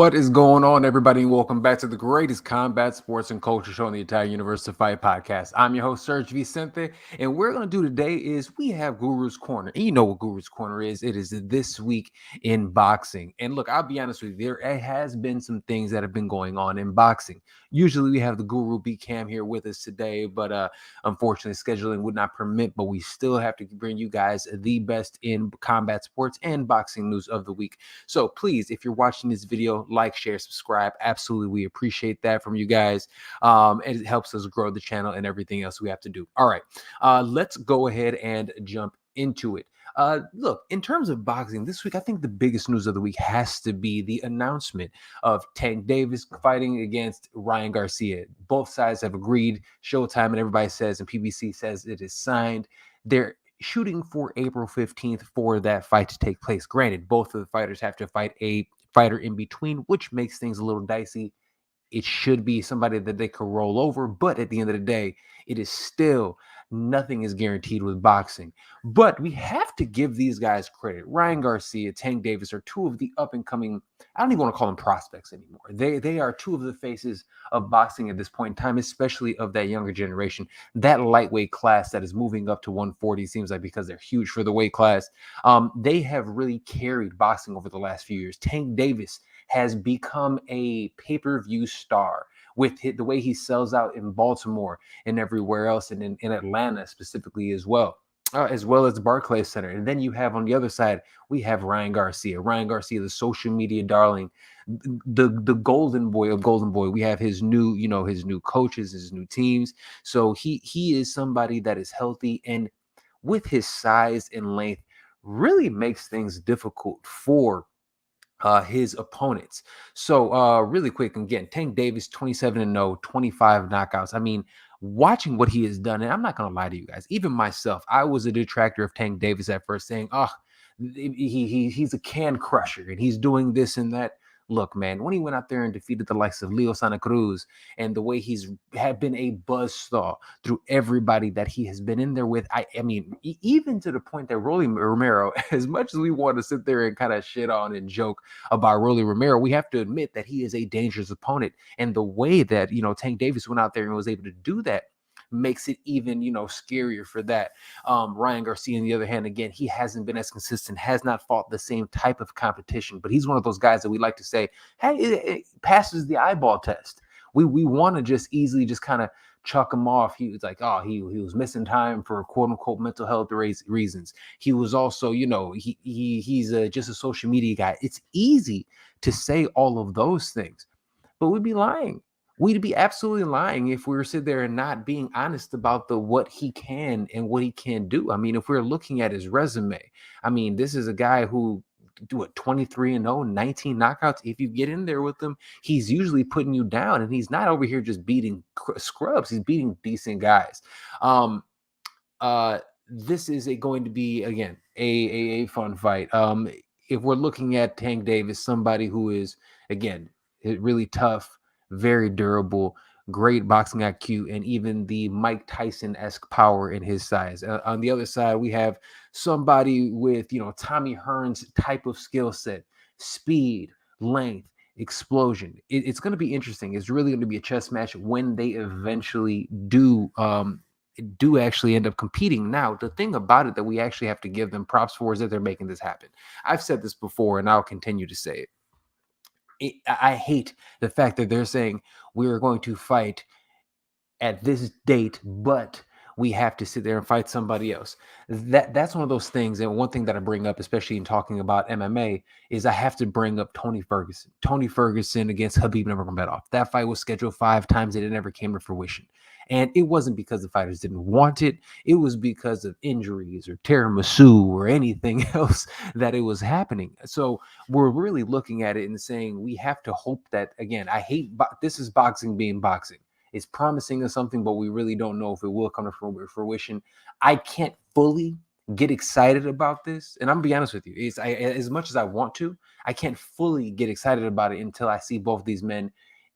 What is going on, everybody? Welcome back to the greatest combat sports and culture show in the entire universe, the Fight Podcast. I'm your host, SERG VICENTE, and what we're going to do today is we have Guru's Corner. And you know what Guru's Corner is. It is This Week in Boxing. And look, I'll be honest with you, there has been some things that have been going on in boxing. Usually we have the Guru CAMM here with us today, but unfortunately scheduling would not permit, but we still have to bring you guys the best in combat sports and boxing news of the week. So please, if you're watching this video, like, share, subscribe. Absolutely, we appreciate that from you guys. It helps us grow the channel and everything else we have to do. All right, let's go ahead and jump into it. Look, in terms of boxing this week, I think the biggest news of the week has to be the announcement of Tank Davis fighting against Ryan Garcia. Both sides have agreed. Showtime and everybody says, and PBC says it is signed. They're shooting for April 15th for that fight to take place. Granted, both of the fighters have to fight a fighter in between, which makes things a little dicey. It should be somebody that they could roll over, but at the end of the day, it is still nothing is guaranteed with boxing. But we have to give these guys credit. Ryan Garcia, Tank Davis are two of the up and coming, I don't even want to call them prospects anymore. They are two of the faces of boxing at this point in time, especially of that younger generation. That lightweight class that is moving up to 140 seems like, because they're huge for the weight class. They have really carried boxing over the last few years. Tank Davis has become a pay-per-view star with the way he sells out in Baltimore and everywhere else, and in Atlanta specifically as well as Barclays Center. And then you have on the other side, we have Ryan Garcia. Ryan Garcia, the social media darling, the golden boy of Golden Boy. We have his new, his new coaches, his new teams. So he is somebody that is healthy, and with his size and length, really makes things difficult for his opponents. So really quick, again, Tank Davis, 27-0, 25 knockouts. I mean, watching what he has done, and I'm not going to lie to you guys, even myself, I was a detractor of Tank Davis at first, saying, he's a can crusher, and he's doing this and that. Look, man, when he went out there and defeated the likes of Leo Santa Cruz, and the way he's had been a buzzsaw through everybody that he has been in there with, I mean, even to the point that Rolly Romero, as much as we want to sit there and kind of shit on and joke about Rolly Romero, we have to admit that he is a dangerous opponent. And the way that, Tank Davis went out there and was able to do that makes it even, scarier for that. Ryan Garcia, on the other hand, again, he hasn't been as consistent, has not fought the same type of competition, but he's one of those guys that we like to say, hey, it passes the eyeball test. We want to just easily just kind of chalk him off. He was like, he was missing time for quote unquote mental health reasons. He was also, he's just a social media guy. It's easy to say all of those things, but we'd be lying. We'd be absolutely lying if we were sitting there and not being honest about what he can and what he can do. I mean, if we're looking at his resume, I mean, this is a guy who 23-0, 19 knockouts. If you get in there with him, he's usually putting you down, and he's not over here just beating scrubs. He's beating decent guys. This is going to be, again, a fun fight. If we're looking at Tank Davis, somebody who is, again, really tough, very durable, great boxing IQ, and even the Mike Tyson-esque power in his size. On the other side, we have somebody with, Tommy Hearns type of skill set, speed, length, explosion. It's going to be interesting. It's really going to be a chess match when they eventually do actually end up competing. Now, the thing about it that we actually have to give them props for is that they're making this happen. I've said this before, and I'll continue to say it. I hate the fact that they're saying we are going to fight at this date, but we have to sit there and fight somebody else. That's one of those things. And one thing that I bring up, especially in talking about MMA, is I have to bring up Tony Ferguson. Tony Ferguson against Khabib Nurmagomedov. That fight was scheduled 5 times and it never came to fruition. And it wasn't because the fighters didn't want it. It was because of injuries or tiramisu or anything else that it was happening. So we're really looking at it and saying we have to hope that, again, this is boxing being boxing. It's promising us something, but we really don't know if it will come to fruition. I can't fully get excited about this. And I'm gonna be honest with you, as much as I want to, I can't fully get excited about it until I see both these men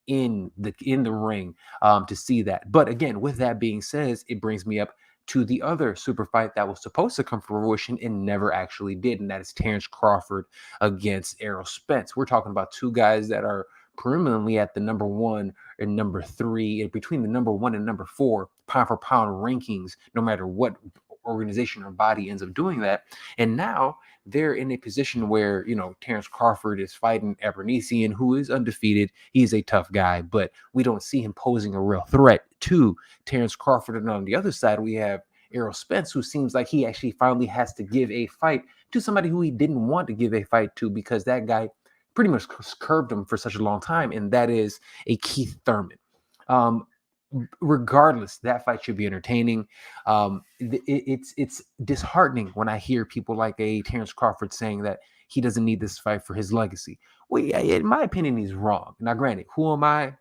in the ring to see that. But again, with that being said, it brings me up to the other super fight that was supposed to come to fruition and never actually did, and that is Terrence Crawford against Errol Spence. We're talking about two guys that are permanently at the number one and number three, and between the number one and number four pound for pound rankings, no matter what organization or body ends up doing that. And now they're in a position where, Terrence Crawford is fighting Abernethysian, who is undefeated. He's a tough guy, but we don't see him posing a real threat to Terrence Crawford. And on the other side, we have Errol Spence, who seems like he actually finally has to give a fight to somebody who he didn't want to give a fight to, because that guy pretty much curved him for such a long time, and that is a Keith Thurman. Regardless, that fight should be entertaining. It's disheartening when I hear people like a Terrence Crawford saying that he doesn't need this fight for his legacy. Well, yeah, in my opinion, he's wrong. Now, granted, who am I?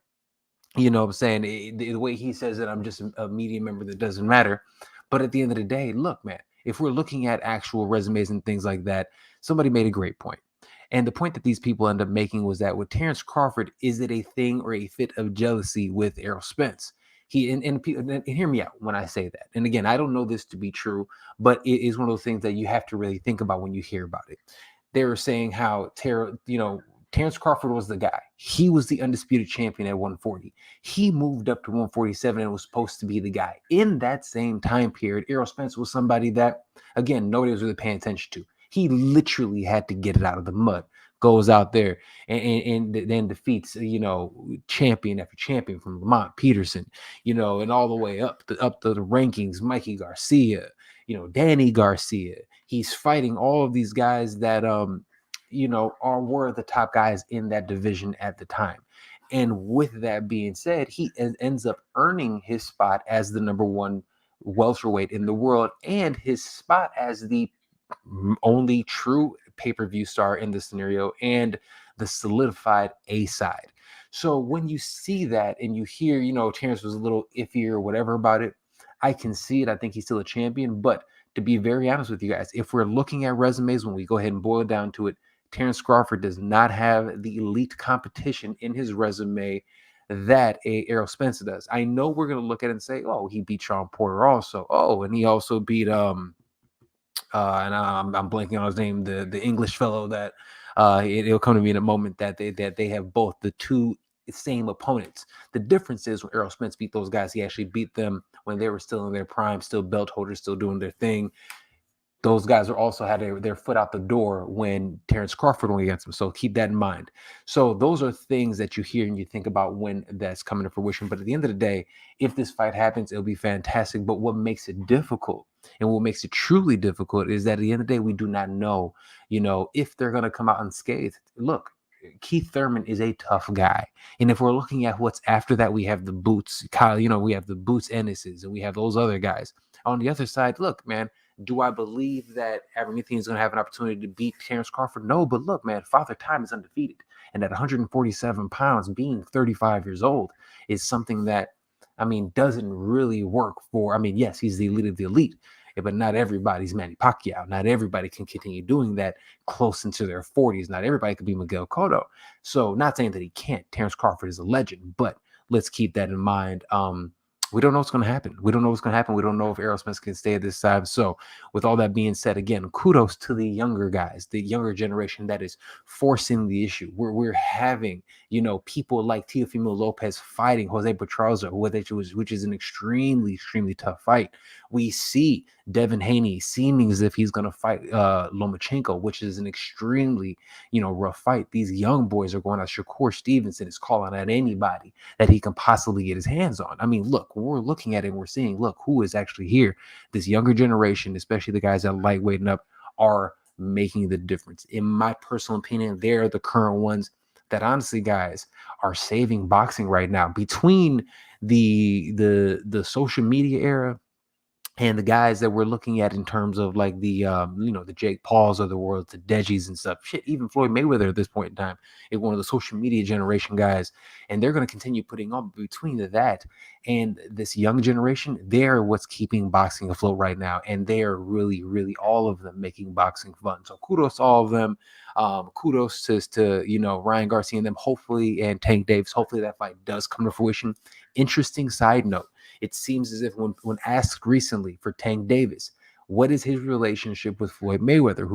I'm saying the way he says that I'm just a media member that doesn't matter. But at the end of the day, look, man, if we're looking at actual resumes and things like that, somebody made a great point. And the point that these people end up making was that with Terrence Crawford, is it a thing or a fit of jealousy with Errol Spence? And hear me out when I say that. And again, I don't know this to be true, but it is one of those things that you have to really think about when you hear about it. They were saying how Terrence Crawford was the guy. He was the undisputed champion at 140. He moved up to 147 and was supposed to be the guy. In that same time period, Errol Spence was somebody that, again, nobody was really paying attention to. He literally had to get it out of the mud, goes out there and then defeats, champion after champion, from Lamont Peterson, and all the way up the rankings, Mikey Garcia, Danny Garcia. He's fighting all of these guys that, were the top guys in that division at the time. And with that being said, he ends up earning his spot as the number one welterweight in the world, and his spot as the only true pay-per-view star in this scenario, and the solidified A side. So when you see that and you hear, Terrence was a little iffy or whatever about it, I can see it. I think he's still a champion. But to be very honest with you guys, if we're looking at resumes, when we go ahead and boil down to it, Terrence Crawford does not have the elite competition in his resume that a Errol Spence does. I know we're going to look at it and say, oh, he beat Sean Porter also. Oh, and he also beat and I'm blanking on his name, the English fellow that it'll come to me in a moment, that they have both the two same opponents. The difference is when Errol Spence beat those guys, he actually beat them when they were still in their prime, still belt holders, still doing their thing. Those guys are also had their foot out the door when Terrence Crawford went against them. So keep that in mind. So those are things that you hear and you think about when that's coming to fruition. But at the end of the day, if this fight happens, it'll be fantastic. But what makes it difficult, and what makes it truly difficult, is that at the end of the day, we do not know, if they're going to come out unscathed. Look, Keith Thurman is a tough guy. And if we're looking at what's after that, we have the Boots, Kyle, we have the Boots Ennises, and we have those other guys. On the other side, look, man, do I believe that Abernethy is going to have an opportunity to beat Terrence Crawford? No, but look, man, Father Time is undefeated. And at 147 pounds, being 35 years old is something that, doesn't really work for, yes, he's the elite of the elite, but not everybody's Manny Pacquiao. Not everybody can continue doing that close into their 40s. Not everybody could be Miguel Cotto. So not saying that he can't. Terrence Crawford is a legend, but let's keep that in mind. We don't know what's going to happen. We don't know what's going to happen. We don't know if Errol Spence can stay at this time. So with all that being said, again, kudos to the younger guys, the younger generation that is forcing the issue. We're having, people like Teofimo Lopez fighting Jose Petraza, which is an extremely, extremely tough fight. We see Devin Haney seeming as if he's going to fight Lomachenko, which is an extremely, rough fight. These young boys are going out. Shakur Stevenson is calling out anybody that he can possibly get his hands on. Look, we're looking at it and we're seeing, look, who is actually here. This younger generation, especially the guys that are lightweighting up, are making the difference. In my personal opinion, they're the current ones that honestly, guys, are saving boxing right now. Between the social media era and the guys that we're looking at in terms of like the the Jake Pauls of the world, the Dejis and stuff, shit, even Floyd Mayweather at this point in time is one of the social media generation guys, and they're going to continue putting on. Between that and this young generation, they're what's keeping boxing afloat right now, and they are really, really, all of them, making boxing fun. So kudos to all of them. Kudos to Ryan Garcia and them, hopefully, and Tank Davis. Hopefully that fight does come to fruition. Interesting side note: It seems as if when asked recently for Tank Davis, what is his relationship with Floyd Mayweather,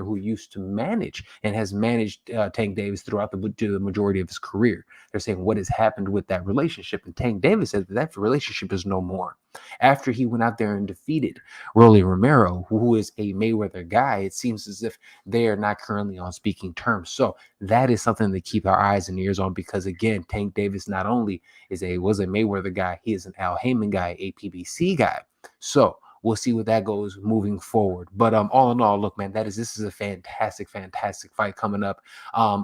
who used to manage and has managed Tank Davis throughout the majority of his career? They're saying, what has happened with that relationship? And Tank Davis said that relationship is no more. After he went out there and defeated Rolly Romero, who is a Mayweather guy, it seems as if they are not currently on speaking terms. So that is something to keep our eyes and ears on, because again, Tank Davis not only was a Mayweather guy, he is an Al Heyman guy, a PBC guy. So we'll see what that goes moving forward. But all in all, look, man, this is a fantastic fight coming up.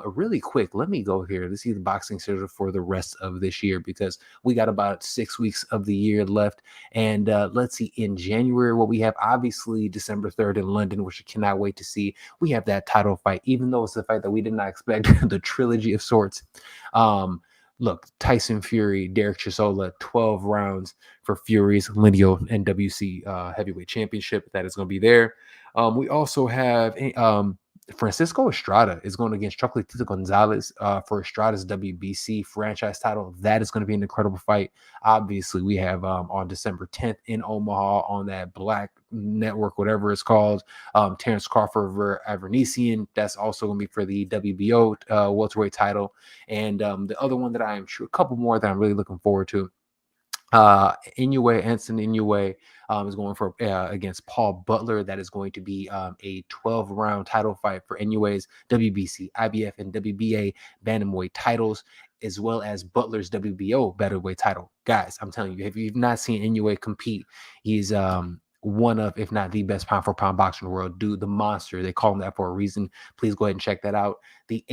Really quick, let me go here to see the boxing schedule for the rest of this year, because we got about 6 weeks of the year left. And let's see, in January, what we have, obviously December 3rd in London, which I cannot wait to see. We have that title fight, even though it's a fight that we did not expect, the trilogy of sorts. Look, Tyson Fury, Derek Chisora, 12 rounds for Fury's lineal NWC heavyweight championship. That is going to be there. We also have Francisco Estrada is going against Chocolatito Gonzalez for Estrada's WBC franchise title. That is going to be an incredible fight. Obviously, we have on December 10th in Omaha on that Black Network, whatever it's called, Terrence Crawford versus Avernician. That's also going to be for the WBO welterweight title. And the other one that I am sure, a couple more that I'm really looking forward to. Anson Inoue is going for against Paul Butler. That is going to be a 12-round title fight for Inoue's WBC, IBF, and WBA bantamweight titles, as well as Butler's WBO bantamweight title. Guys, I'm telling you, if you've not seen Inoue compete, he's one of, if not the best pound for pound boxer in the world. Dude, the monster. They call him that for a reason. Please go ahead and check that out. The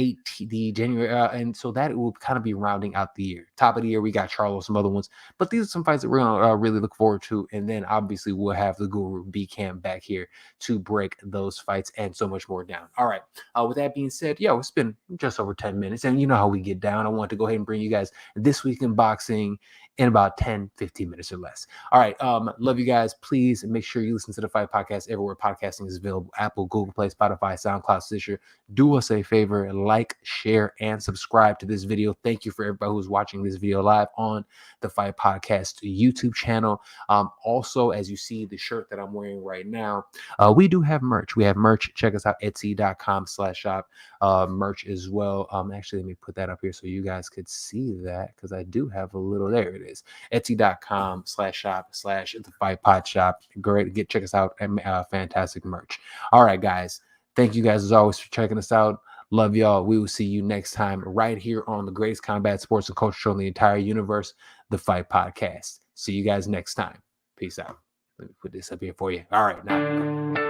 January, and so that will kind of be rounding out the year. Top of the year, we got Charlo, some other ones, but these are some fights that we're gonna really look forward to. And then obviously we'll have the Guru B Camp back here to break those fights and so much more down. All right. With that being said, it's been just over 10 minutes, and you know how we get down. I want to go ahead and bring you guys this week in boxing in about 10, 15 minutes or less. All right. Love you guys. Please make sure you listen to the Fight Podcast everywhere podcasting is available: Apple, Google Play, Spotify, SoundCloud, Stitcher. Do us a favor, like, share, and subscribe to this video. Thank you for everybody who's watching this video live on the Fight Podcast YouTube channel. Also, as you see the shirt that I'm wearing right now, we do have merch. We have merch. Check us out, Etsy.com/shop. Merch as well. Actually, let me put that up here so you guys could see that, because I do have a little. There it is. Etsy.com/shop/the Fight Pod Shop. Great. Check us out. Fantastic merch. All right, guys. Thank you guys as always for checking us out. Love y'all. We will see you next time right here on the greatest combat sports and culture show in the entire universe, the Fight Podcast. See you guys next time. Peace out. Let me put this up here for you. All right, now.